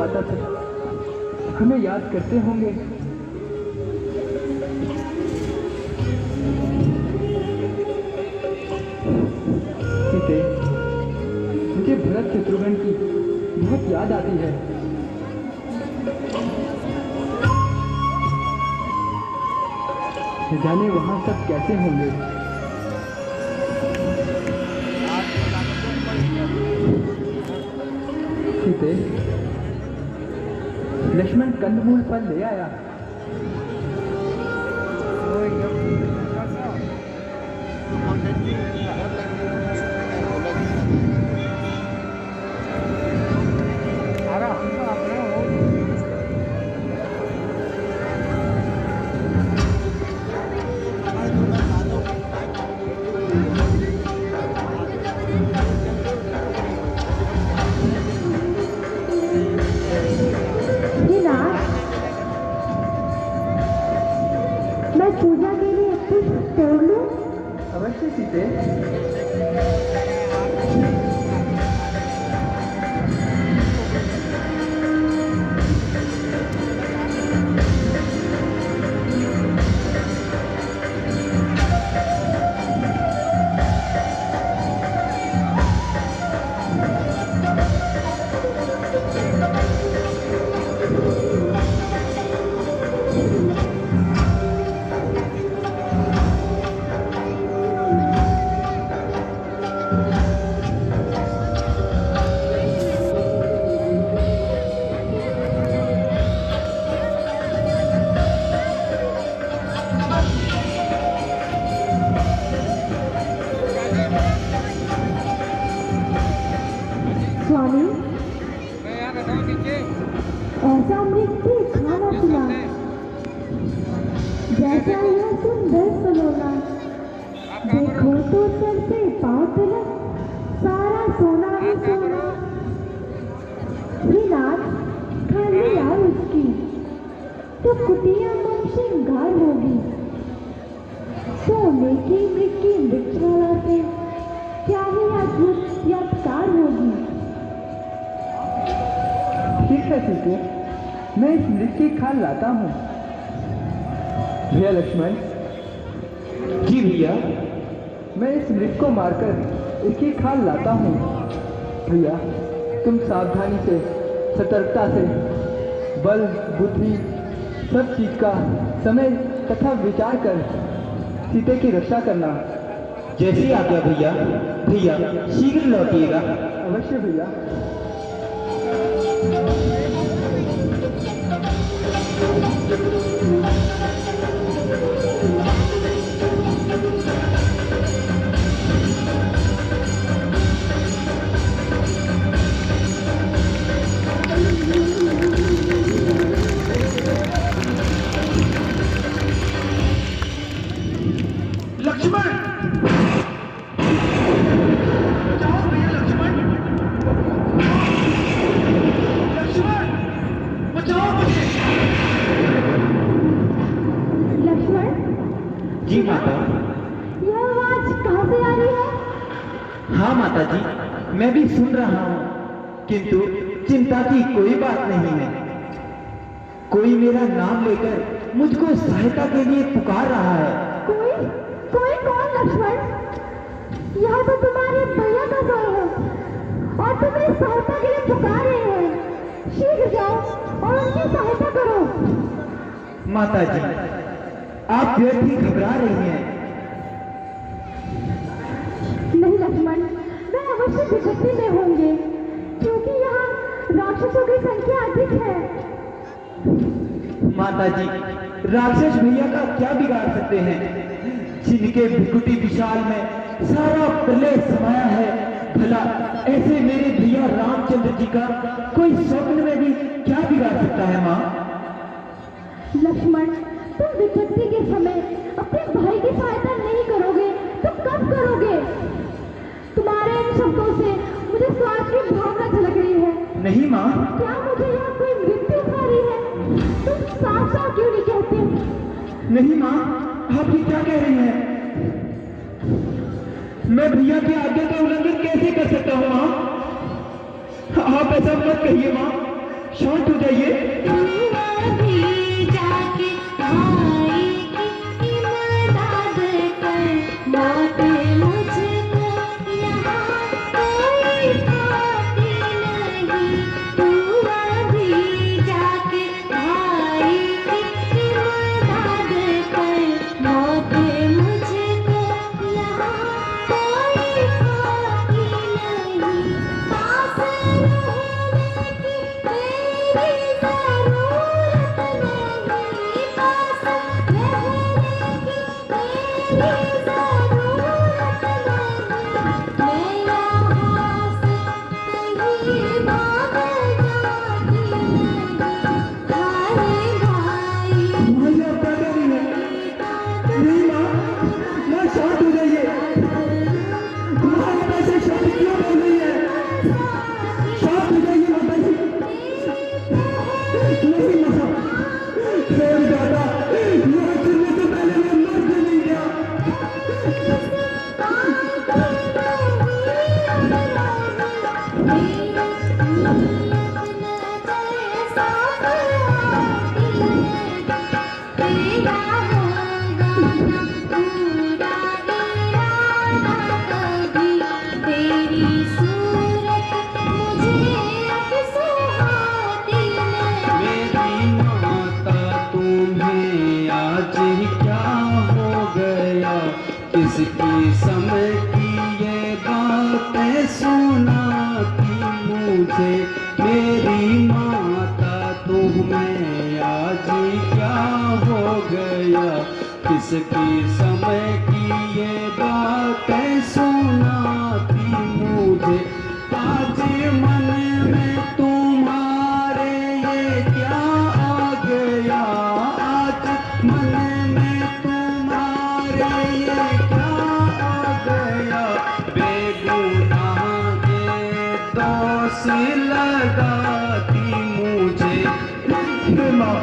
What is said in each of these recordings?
माता से हमें याद करते होंगे। सीते, मुझे भरत शत्रुघ्न की बहुत याद आती है। जाने वहां सब कैसे होंगे। सीते, लक्ष्मण कंदमूल फल ले आया। मैं पूजा के लिए पुष्प तोड़ लूं? अवश्य सीते। स्वामी, ऐसा मृत्यु खाना खिला जैसा यह सुंदर सलोना। देखो तो सर से पांव तलक सारा सोना ही सोना। श्रीनाथ, खाने आओ उसकी तो कुटिया मन श्रृंगार होगी। सोने की मृत्यु मृक्षाला से क्या ही अद्भुत यादगार होगी। ठीक है सीते, मैं इस मृत की खाल लाता हूँ। भैया लक्ष्मण। जी भैया। मैं इस मृत को मारकर इसकी खाल लाता हूँ। भैया, तुम सावधानी से, सतर्कता से, बल बुद्धि सब चीज का समय तथा विचार कर सीते की रक्षा करना। जैसी आज्ञा भैया। भैया शीघ्र लौटिएगा। अवश्य भैया। लक्ष्मण, बचाओ भैया लक्ष्मण। लक्ष्मण, बचाओ मुझे। लक्ष्मण। जी माता। यह आवाज कहाँ से आ रही है? हाँ माता जी, मैं भी सुन रहा हूँ, किंतु चिंता की कोई बात नहीं है। कोई मेरा नाम लेकर मुझको सहायता के लिए पुकार रहा है। कोई कोई कौन लक्ष्मण? यह तो तुम्हारे भैया का स्वर है और तुम्हें सहायता के लिए पुकार रहे हैं। शीघ्र जाओ और उनकी सहायता करो। माता जी, आप व्यर्थ ही घबरा रही हैं। नहीं लक्ष्मण, मैं अवश्य विपत्ति में होंगे क्योंकि यहाँ राक्षसों की संख्या अधिक है। माता जी, राक्षस भैया का क्या बिगाड़ सकते हैं, जिनके भृकुटी विशाल में सारा प्रलय समाया है। भला ऐसे मेरे भैया रामचंद्र जी का कोई स्वप्न में भी क्या बिगाड़ सकता है माँ? लक्ष्मण, तुम विपत्ति के समय अपने भाई की सहायता नहीं करोगे तो कब करोगे? तुम्हारे इन शब्दों से मुझे स्वार्थ की भावना झलक रही है। नहीं माँ। क्या मुझे यहाँ कोई मृत्यु खा रही है? तुम साफ साफ क्यों नहीं कहते? नहीं माँ, आप ये क्या कह रही हैं? मैं भैया की आज्ञा का उल्लंघन कैसे कर सकता हूँ माँ? आप ऐसा मत कहिए माँ। शांत हो जाइए। तू अभी जाके भाई की इमदाद कर, मौत मुझको यहाँ कोई खाती नहीं। तू अभी जाके भाई की इमदाद कर, मौत मुझको यहाँ कोई खाती नहीं। पास रहने की तेरी ज़रूरत नहीं, पास रहने की तेरी ज़रूरत नहीं। मैं यहाँ से कहीं भाग जाती नहीं। हाय भाई भाई आप पैदा नहीं है। नहीं माँ, माँ शांत हो जाइए। माँ आप ऐसे शब्द क्यों बोल रही है? शांत हो जाइए माता जी। नहीं माँ, मेरे दादा यहाँ चलने से पहले मैं मर भी नहीं गया। तेरी सूरत मुझे अब सुहाती नहीं। मेरी माता तुम्हें आज क्या हो गया? किसकी समय की ये बातें सुनाती मुझे? मेरी माता तुम्हें आज क्या हो गया? किसकी समय की ये बातें सुनाती मुझे? आज मन में तुम्हारे ये क्या आ गया? आज मन में तुम्हारे ये क्या आ गया? बेगुनाह के दोष लगाती मुझे। माँ,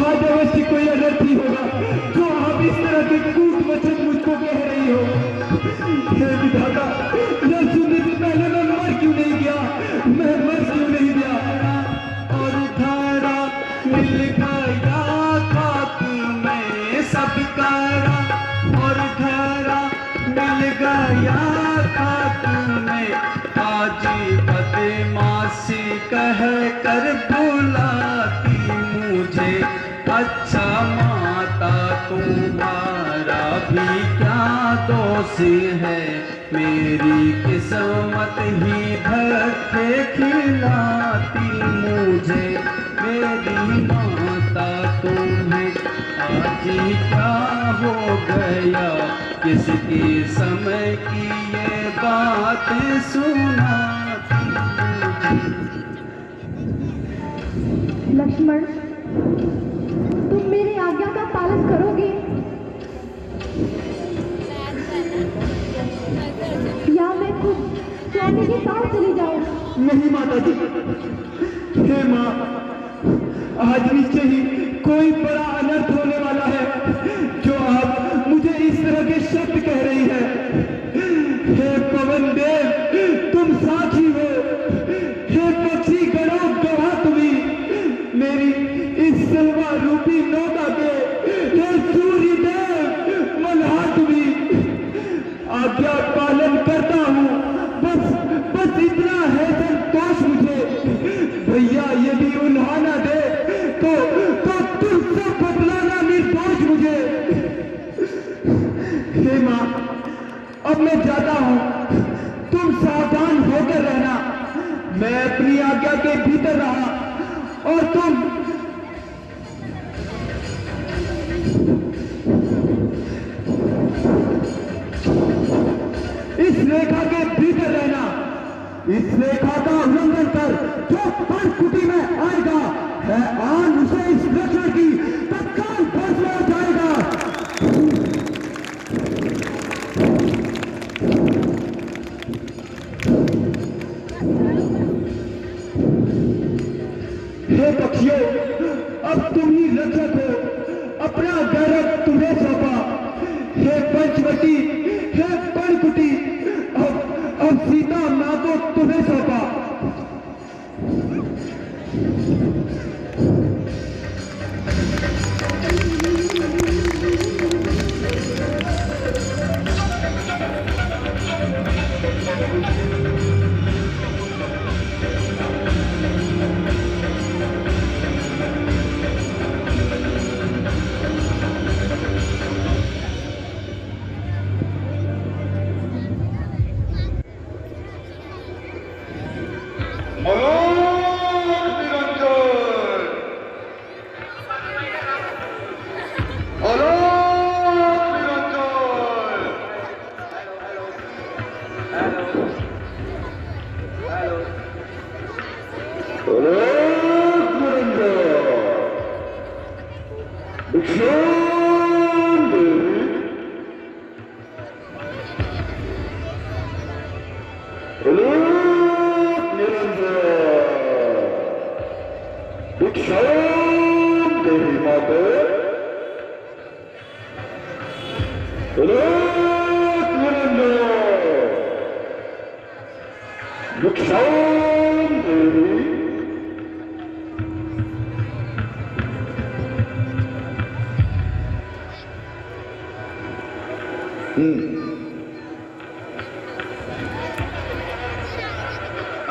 आज अवश्य कोई अनर्थी होगा जो आप इस तरह के कूट वचन मुझको कह रही हो। हे विधाता, न सुनने से पहले मैं मर क्यों नहीं गया? मैं मर क्यों नहीं गया? और धारा मिल गया खाक में सब करा, और धारा मिल गया खाक में। आज बदमाशी कह कर बुलाती मुझे। अच्छा माता तुम्हारा भी क्या दोष है? मेरी किस्मत ही धक्के खिलाती मुझे। मेरी माता तुम्हें आज क्या हो गया? किसके समय की ये बातें सुनाती मुझे? लक्ष्मण, तुम मेरी आज्ञा का पालन करोगे या मैं खुद स्वामी के साथ चली जाऊं? नहीं माता जी। हे माँ, आज निश्चय ही कोई बड़ा अनर्थ होने वाला है जो आप मुझे इस तरह के शब्द कह रही है। हे पवन देव, तुम साक्षी हो। हे पक्षी गणों गवाह तुम्ही मेरी इस सलवा रूपी नौका के। हे सूर्य देव मल्हार तुम्ही। आज्ञा पालन करता हूँ, बस इतना है संतोष मुझे। भैया यदि उल्हाना दे तो तुझसे बदलाना निर्दोष मुझे। हे माँ, अब मैं जाता हूँ, तुम सावधान होकर रहना। मैं अपनी आज्ञा के भीतर रहा और तुम इस रेखा के भीतर रहना। इस रेखा का उल्लंघन कर जो परकुटी में आएगा है आन उसे इस लक्ष्मण की तत्काल फैसला हो जाएगा। हे पक्षियों, अब तुम ही रक्षक हो। अपना गौरव तुम्हें सौंपा। हे पंचवटी, हे परकुटी, अब सीता माँ को तुम्हें सौंपा। भिक्षाम देहि अलोक निरंजन भिक्षाम देहि माते अलोक निरंजन भिक्षाम देहि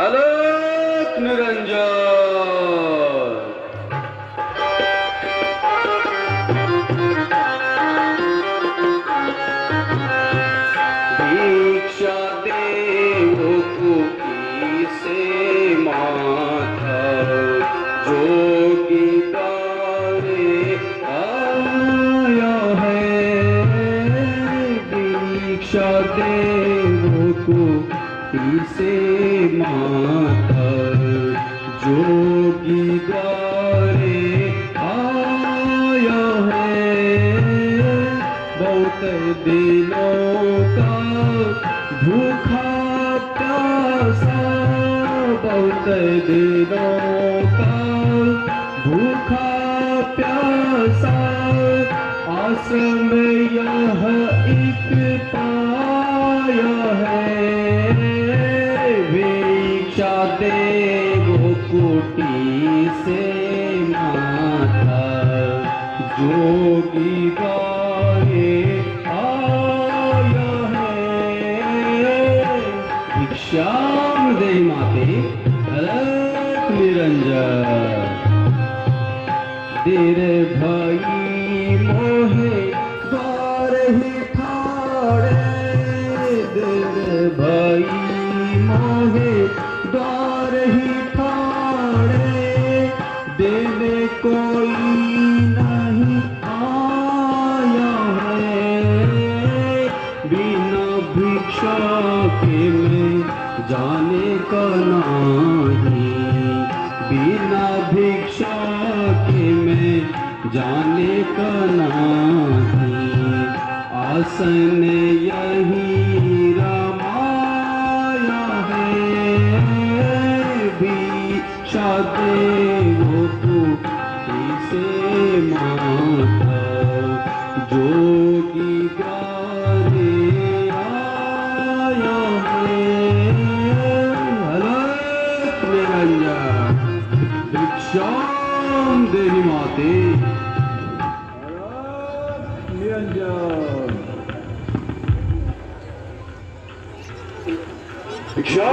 आलोक निरंजन भिक्षा देवो कुकी से माथा जोगी तारे आया है भिक्षा देवो को इसे माता जोगी द्वारे आया है बहुत दिनों का भूखा प्यासा बहुत दिनों का भूखा प्यासा आस में यह एक पाया है भिक्षा देवो कुटी से माता जोगी गाए आया है भिक्षाम दे माते अलक निरंजन देर भाई मोहे द्वार ही ठाड़े देर भाई मोहे द्वार ही ठाड़े देने कोई नहीं आया है बिना भिक्षा के मैं जाने का नहीं बिना भिक्षा के मैं जाने का नहीं आसन यही रामाया है भिक्षा देवो को इसे माता जोगी द्वारे आया है अलक निरंजन भिक्षाम देहि माते निरंजन भिक्षा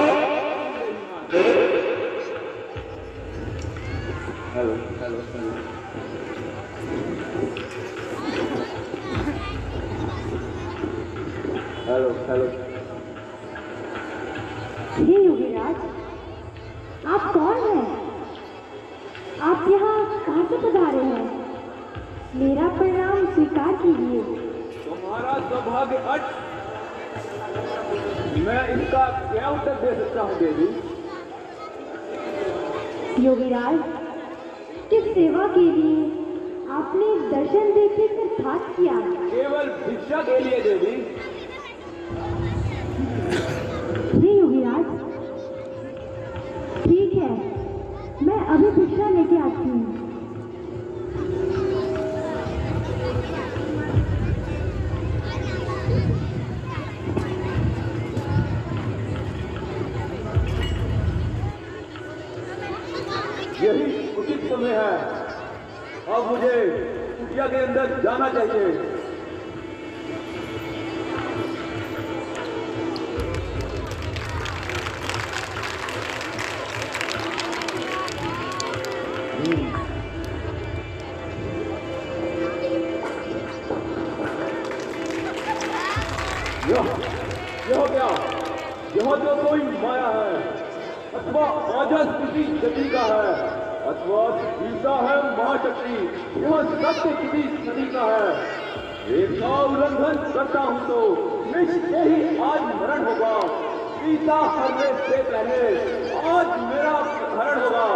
हे योगीराज, आप कौन हैं? आप यहाँ कहाँ से पधारे हैं? मेरा प्रणाम स्वीकार कीजिए। तुम्हारा सौभाग्य अट मैं इनका क्या उत्तर दे सकता हूँ देवी? योगीराज, किस सेवा के लिए आपने दर्शन देके निर्धात किया? केवल भिक्षा के लिए देवी। हे योगीराज, ठीक है, मैं अभी भिक्षा लेके आती हूँ। यही उचित समय है। अब मुझे कुटिया के अंदर जाना चाहिए। यह क्या? यह तो कोई माया है, अथवा आजस किसी गति का है, अथवा गीता है महाशक्ति। यह सत्य किसी सदी का है। एक का उल्लंघन करता हूं तो निश्चय ही आज मरण होगा। गीता हरने से पहले आज मेरा हरण होगा।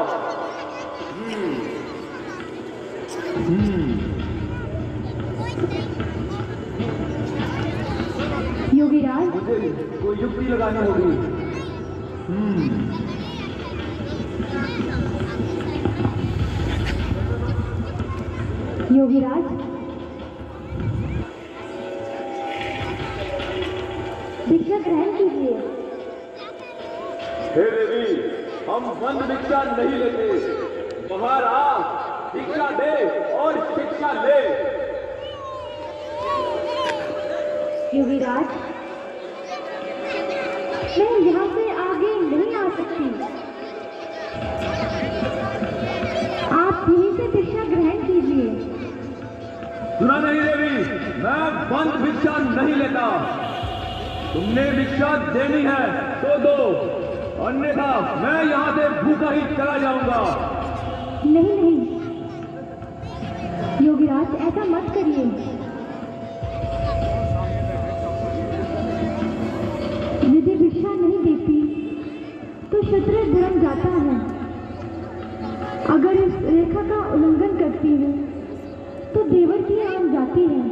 योगीराज, मुझे कोई युक्ति लगानी होगी। योगीराज, भिक्षा ग्रहण कीजिए। हे देवी, हम बंद भिक्षा नहीं लेते। बाहर आ, भिक्षा दे और शिक्षा ले। योगीराज, मैं यहाँ से आगे नहीं आ सकती। आप यहीं से भिक्षा ग्रहण कीजिए। सुना नहीं देवी, मैं बंद भिक्षा नहीं लेता। तुमने भिक्षा देनी है तो दो, अन्यथा मैं यहाँ से भूखा ही चला जाऊंगा। नहीं नहीं योगीराज, ऐसा मत करिए। यदि भिक्षा नहीं देती तो क्षत्रिय धर्म जाता है। अगर इस रेखा का उल्लंघन करती है तो देवर की आन जाती है।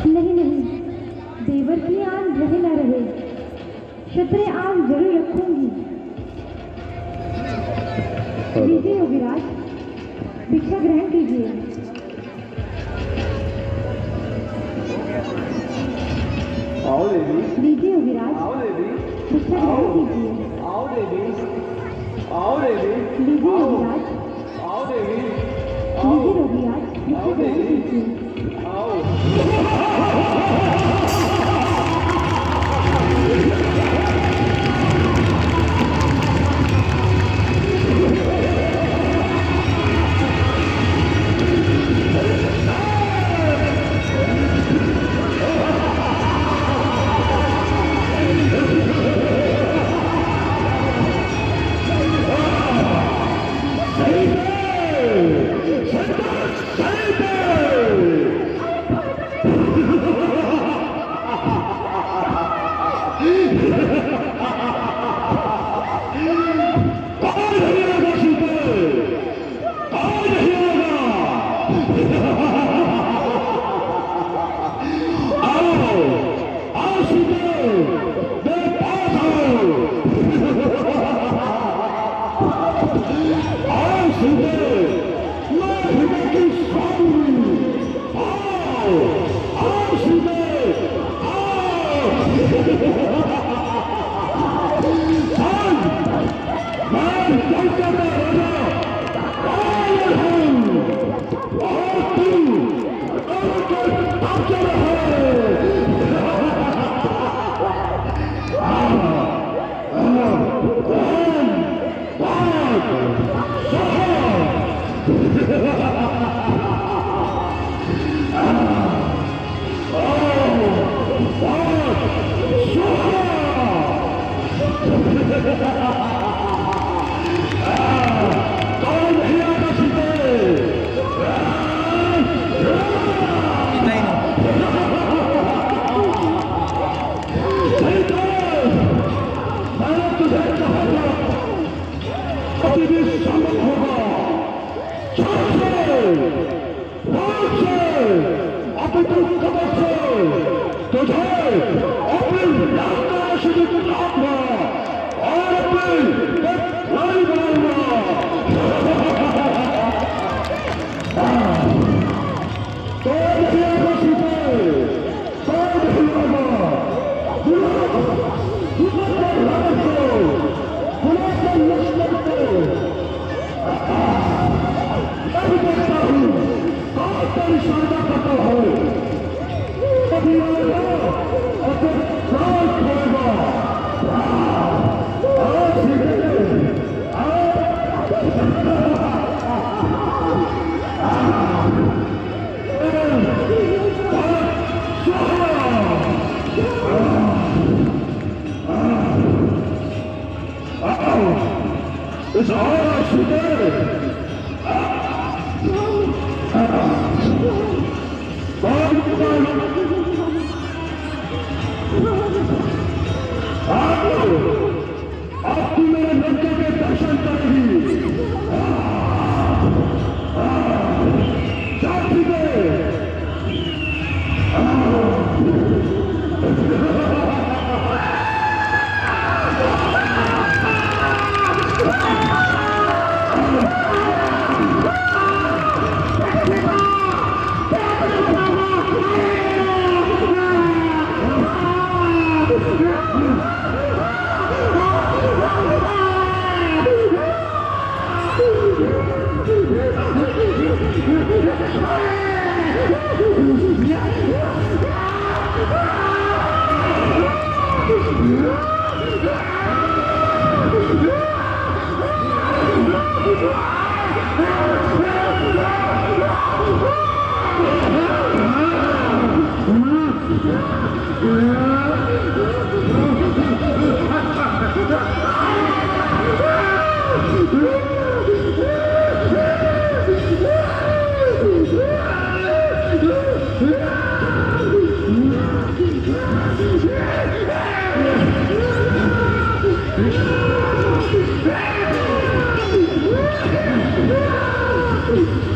नहीं नहीं, देवर की आन रहे न रहे, क्षत्रिय आन जरूर रखूंगी। लीजिए योगीराज, भिक्षा ग्रहण कीजिए। आओ देवी, लीजिए योगीराज, आओ देवी, भिक्षा ग्रहण कीजिए। आओ देवी, आओ देवी, लीजिए योगीराज, आओ देवी, लीजिए योगीराज, भिक्षा ग्रहण कीजिए। आओ। Stop today! Ah!